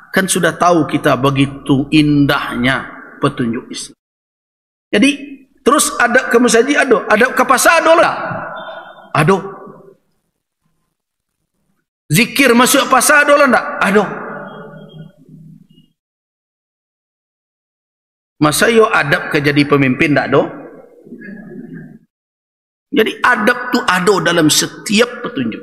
Kan sudah tahu kita begitu indahnya petunjuk Islam. Jadi terus adab ke masjid ado, adab ke pasar ado lah. Ado. Zikir masuk pasar ado lah enggak? Ado. Masa yo adab ke jadi pemimpin enggak ado? Jadi adab tu ado dalam setiap petunjuk.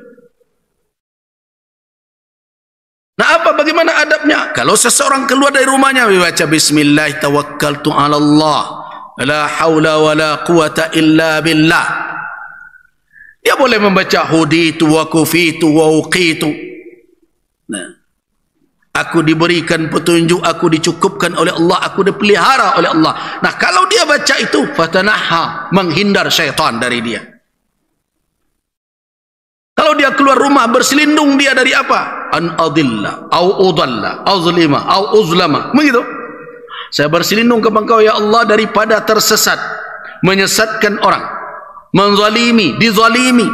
Nah, bagaimana adabnya? Kalau seseorang keluar dari rumahnya baca bismillah tawakkaltu 'ala Allah la haula wala quwata illa billah. Dia boleh membaca huditu wa kufitu wa uqitu. Nah, aku diberikan petunjuk, aku dicukupkan oleh Allah, aku dipelihara oleh Allah. Nah, kalau dia baca itu fatanaha, menghindar syaitan dari dia. Kalau dia keluar rumah berselindung dia dari apa? An adilla, au udalla, au zulima, au uzlama. Begitu. Saya berselindung kepada Engkau ya Allah daripada tersesat, menyesatkan orang, menzalimi, dizalimi.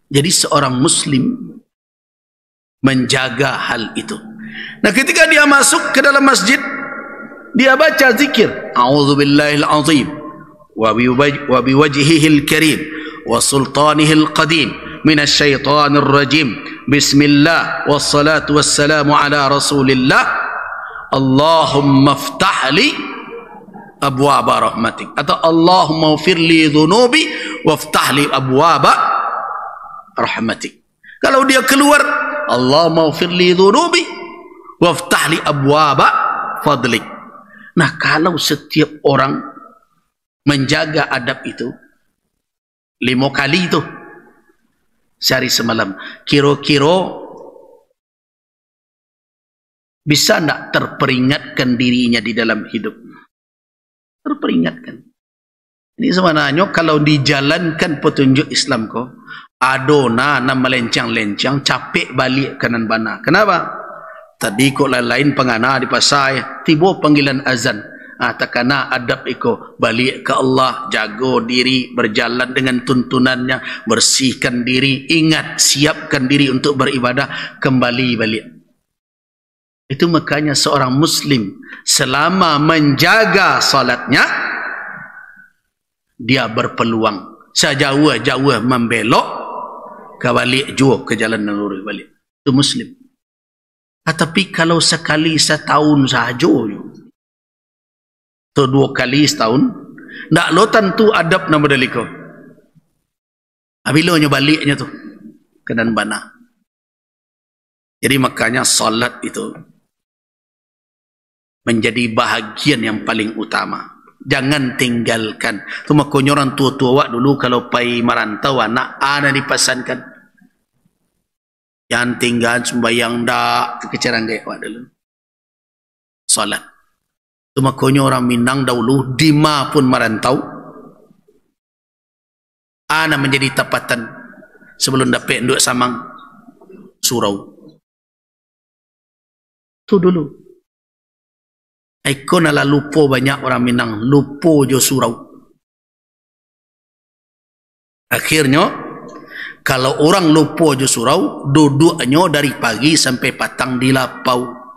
Jadi seorang muslim menjaga hal itu. Nah, ketika dia masuk ke dalam masjid, dia baca zikir, a'udzubillahil azim wa biwajhihil karim wa sultanihil qadim minasyaitonir rajim. Bismillah wassalatu wassalamu ala Rasulillah. Allahumma iftah li abwaaba rahmatik, atau Allahumma ighfir li dhunubi waftah li abwaaba rahmatik. Kalau dia keluar, Allahumma ighfir li dhunubi waftah li abwaaba fadlik. Nah, kalau setiap orang menjaga adab itu 5 kali itu sehari semalam, kira-kira bisa tidak terperingatkan dirinya di dalam hidup? Terperingatkan. Ini sebenarnya kalau dijalankan petunjuk Islam kok, adona nama melencang-lencang, capek balik kanan bana. Kenapa? Tadi kok lain pengana di pasai, tiba panggilan azan. Takana adab iko balik ke Allah, jaga diri, berjalan dengan tuntunannya, bersihkan diri, ingat, siapkan diri untuk beribadah, kembali balik. Itu makanya seorang muslim selama menjaga salatnya, dia berpeluang sejauh-jauh membelok ke balik juga ke jalan nurul balik. Itu muslim. Tapi kalau sekali setahun saja, atau 2 kali setahun, ndak lo tentu adab nama daliko. Bila baliknya tu ke dan bana. Jadi makanya salat itu menjadi bahagian yang paling utama. Jangan tinggalkan. Tu makanya orang tua-tua wak dulu kalau pai merantau anak ana dipesankan, jangan tinggal sembahyang dak keceran gaya wak dulu. Salat. Tu makanya orang Minang dahulu dima pun merantau, ana menjadi tapatan sebelum dapat duk samang surau. Tu dulu. Ikon ala lupa banyak orang Minang, lupa jo surau. Akhirnya kalau orang lupa jo surau, duduknya dari pagi sampai patang di lapau.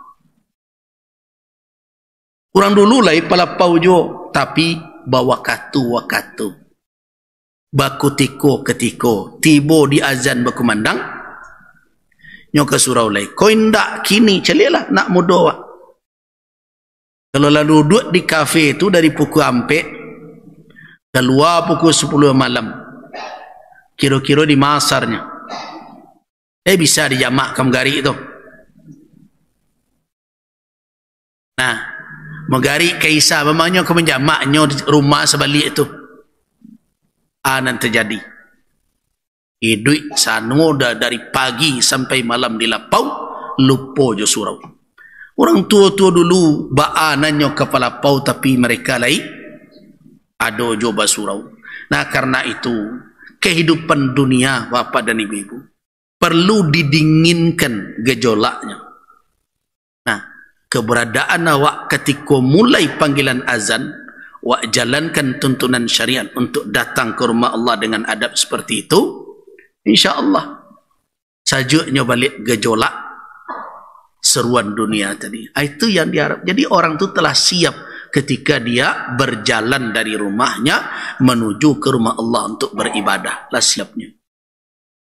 Orang dulu lah palapau jo, tapi bawa wakatu. Baku tiko ketiko, tibo di azan berkumandang, nyoka surau lai. Kau indak kini, celilah nak muda. Kalau lalu duduk di kafe itu dari pukul ampe, keluar pukul 10 malam, kira-kira di masarnya. Bisa dijamak kamgari itu. Nah, megari kaisa memangnya ke menjamaknya rumah sebalik itu. Anan terjadi. Hidup sanu dari pagi sampai malam di lapau, lupa jo surau. Orang tua-tua dulu baanannya kepala pau, tapi mereka lain ada jo basurau. Nah, karena itu kehidupan dunia Bapak dan Ibu perlu didinginkan gejolaknya. Nah, keberadaan awak ketika mulai panggilan azan, awak jalankan tuntunan syariat untuk datang ke rumah Allah dengan adab seperti itu, insya Allah sajuknya balik gejolak seruan dunia tadi. Itu yang diharap. Jadi orang itu telah siap ketika dia berjalan dari rumahnya menuju ke rumah Allah untuk beribadah. Lah siapnya.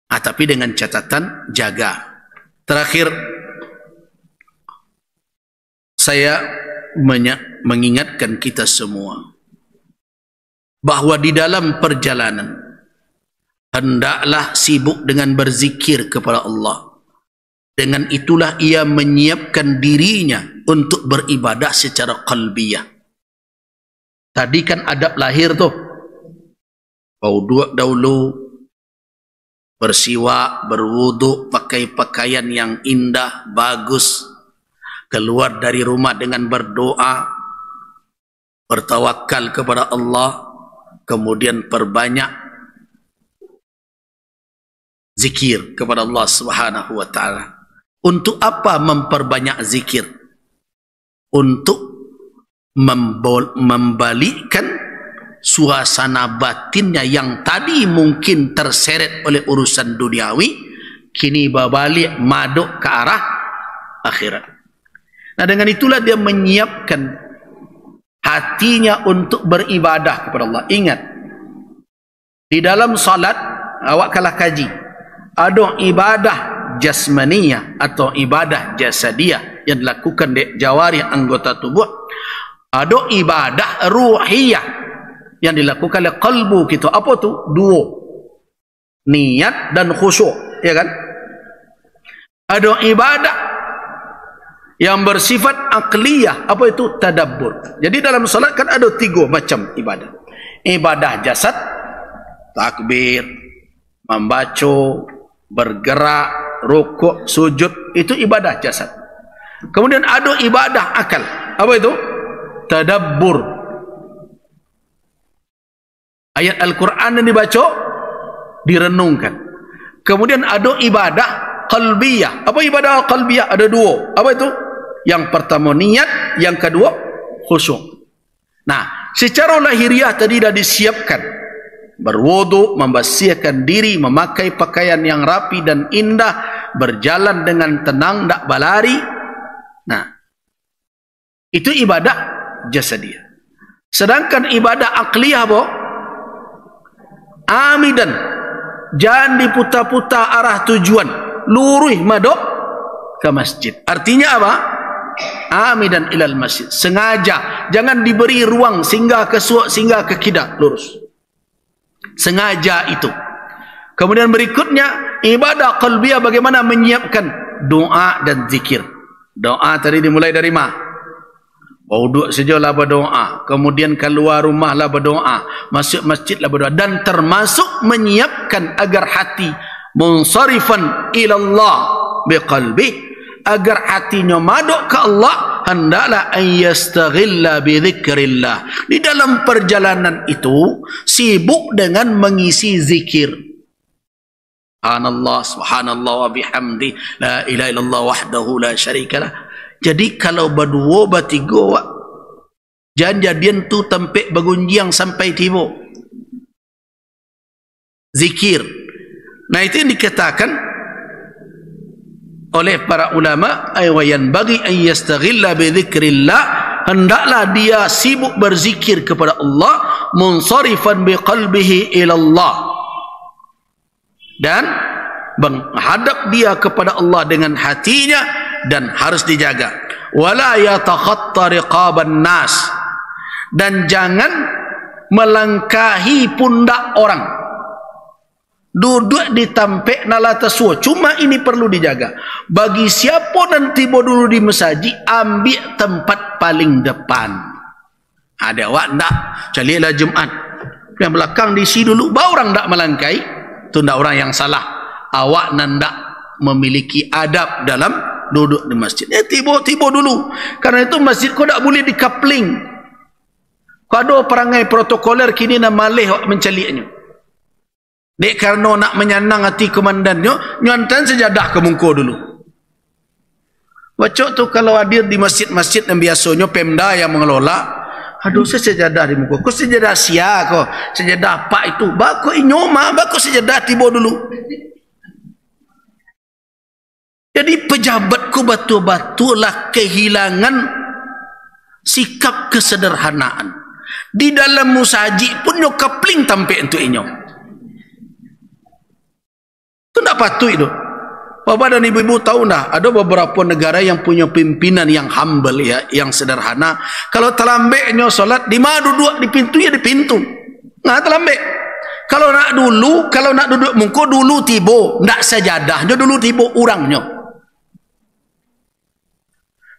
Tapi dengan catatan jaga. Terakhir, saya mengingatkan kita semua bahwa di dalam perjalanan hendaklah sibuk dengan berzikir kepada Allah. Dengan itulah ia menyiapkan dirinya untuk beribadah secara qalbiyah. Tadi kan adab lahir tuh. Wudu dahulu, bersiwak, berwudu, pakai pakaian yang indah, bagus. Keluar dari rumah dengan berdoa, bertawakal kepada Allah. Kemudian perbanyak zikir kepada Allah Subhanahu wa taala. Untuk apa memperbanyak zikir? Untuk membalikkan suasana batinnya yang tadi mungkin terseret oleh urusan duniawi, kini berbalik maduk ke arah akhirat. Nah, dengan itulah dia menyiapkan hatinya untuk beribadah kepada Allah. Ingat, di dalam salat awak kalah kaji, ada ibadah jasmaniyah atau ibadah jasadiyah yang dilakukan di jawari anggota tubuh. Ada ibadah ruhiyah yang dilakukan oleh kalbu kita. Apa tu? Dua, niat dan khusyuk, ya kan? Ada ibadah yang bersifat akliyah. Apa itu? Tadabbur. Jadi dalam salat kan ada 3 macam ibadah. Ibadah jasad, takbir, membaca, bergerak, rukuk, sujud, itu ibadah jasad. Kemudian ada ibadah akal. Apa itu? Tadabbur. Ayat Al-Quran yang dibaca, direnungkan. Kemudian ada ibadah qalbiyah. Apa ibadah qalbiyah? Ada 2. Apa itu? Yang pertama niat, yang kedua khusyuk. Nah, secara lahiriah tadi dah disiapkan. Berwudu, membersihkan diri, memakai pakaian yang rapi dan indah, berjalan dengan tenang, tak berlari. Nah, itu ibadah jasadiyah. Sedangkan ibadah akliyah apa? Amidan, jangan diputar-putar arah tujuan, lurus maduk ke masjid. Artinya apa? Amidan ilal masjid, sengaja, jangan diberi ruang singgah ke suak, singgah ke kidal, lurus. Sengaja itu. Kemudian berikutnya ibadah qalbiyah, bagaimana menyiapkan doa dan zikir. Doa tadi dimulai dari mana? Wudu sajalah berdoa, kemudian keluar rumahlah berdoa, masuk masjidlah berdoa, dan termasuk menyiapkan agar hati munsarifan ilallah biqalbi, agar hatinya maduk ke Allah, hendaklah ayyastaghilla bidzikrillah. Di dalam perjalanan itu sibuk dengan mengisi zikir. Subhanallah, subhanallah wa bihamdi, la ilaha illallah wahdahu la syarikalah. Jadi kalau berdua bertiga, jangan jadian tu tempat bergunjing sampai tiba. Zikir. Nah, itu yang dikatakan oleh para ulama, aywayan bagi an yastaghilla bi dzikrillah, hendaklah dia sibuk berzikir kepada Allah, munsarifan bi qalbihi ila Allah, dan menghadap dia kepada Allah dengan hatinya, dan harus dijaga. Wala yatakhatta riqaban nas, dan jangan melangkahi pundak orang, duduk di tampek nalata suo. Cuma ini perlu dijaga. Bagi siapa nanti tiba dulu di masjid, ambil tempat paling depan. Ada awak ndak calilah Jumat yang belakang diisi dulu, baru orang ndak melangkai, itu ndak orang yang salah. Awak ndak memiliki adab dalam duduk di masjid. Tiba-tiba dulu. Karena itu masjid kau tak boleh dikapling. Kau ada perangai protokoler kini nak malih mencaliknya. Dek karena nak menyenang hati komandannya, nyontan sejadah ke muka dulu. Bacok tu kalau hadir di masjid-masjid yang biasanya Pemda yang mengelola, aduh sejadah di muka. Kau sejadah sia kau. Sejadah apa itu? Bako inyoma, bako sejadah tiba dulu. Jadi pejabatku betul-betullah kehilangan sikap kesederhanaan. Di dalam musaji pun yo kapling tampek untuk inyo. Itu tak patut itu. Bapak dan ibu-ibu tahu dah, ada beberapa negara yang punya pimpinan yang humble ya, yang sederhana. Kalau terlambeknya solat, di mana duduk di pintu ya di pintu. Nah terlambek. Kalau nak duduk mungko dulu tibo, ndak sajadahnya dulu tibo orangnya.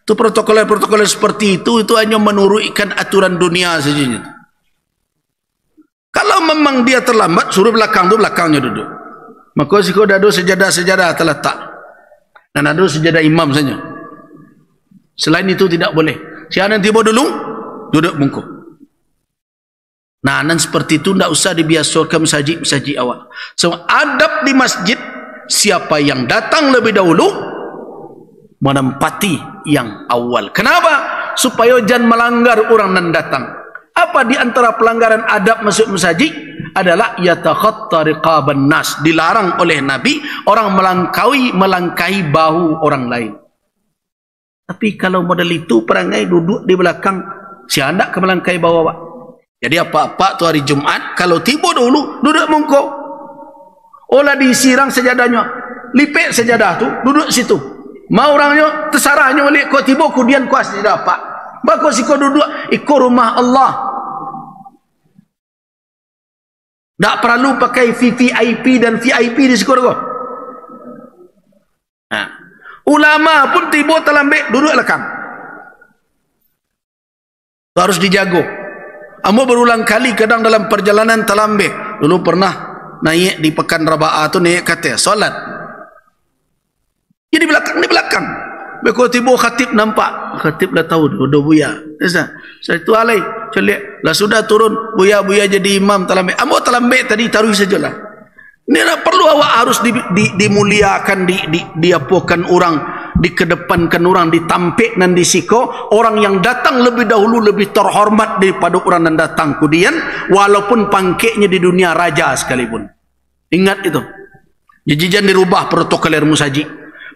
Itu protokol seperti itu hanya menurunkan aturan dunia saja. Kalau memang dia terlambat, suruh belakang tu belakangnya duduk. Maka jika ada sejadah-sejadah terletak dan ada sejadah imam saja. Selain itu tidak boleh. Siapa nanti dulu duduk mungko. Nah, dan seperti itu tidak usah dibiasakan masjid awal. So adab di masjid, siapa yang datang lebih dahulu menempati yang awal. Kenapa? Supaya jangan melanggar orang yang datang. Apa di antara pelanggaran adab masuk masjid adalah yatakhatta riqaban nas, dilarang oleh Nabi orang melangkahi bahu orang lain. Tapi kalau model itu perangai duduk di belakang, siapa hendak ke melangkahi bahu awak. Jadi apa-apa tu hari Jumat kalau tiba dulu duduk mungko. Olah disirang sejadahnya, lipik sejadah tu duduk situ. Mau orangnya tersarahnya balik kau tiba kemudian kuas tidak dapat. Bagus si kau duduk ikut rumah Allah. Tak perlu pakai VVIP dan VIP di sekolah. Nah, ulama pun tiba terlambek duduk lekang. Harus dijaga. Ambo berulang kali kadang dalam perjalanan terlambek. Dulu pernah naik di Pekan Raba'ah tu naik kata solat. Jadi di belakang. Kalau tiba khatib nampak, khatib dah tahu dah buya. Saya tu alai, celik. Lah sudah turun buya jadi imam terlambek. Ambo terlambek tadi taruh sajalah. Ini perlu awak harus dimuliakan, diapakan orang, dikedepankan orang, ditampik dan disiko. Orang yang datang lebih dahulu lebih terhormat daripada orang yang datang kemudian, walaupun pangkeknya di dunia raja sekalipun. Ingat itu. Jadi jangan dirubah protokoler musajid.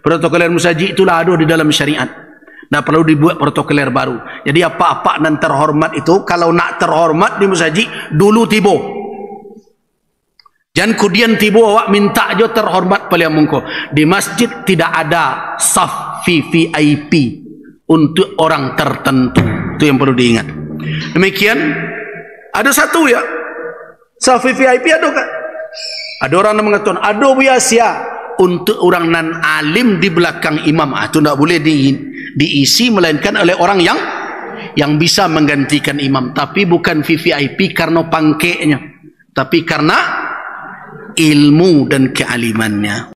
Protokoler musajid itulah ada di dalam syariat. Tak perlu dibuat protokoler baru. Jadi apa-apa dan terhormat itu, kalau nak terhormat di musajid, dulu tiba. Jangan kemudian tiba awak minta je terhormat pada mungko. Di masjid tidak ada saf VIP untuk orang tertentu. Itu yang perlu diingat. Demikian, ada satu ya. Saf VIP ada kan? Ada orang yang mengatakan, ada biasa untuk orang nan alim di belakang imam. Itu tidak boleh diisi melainkan oleh orang yang bisa menggantikan imam. Tapi bukan VIP karena pangkeknya, tapi karena ilmu dan kealimannya.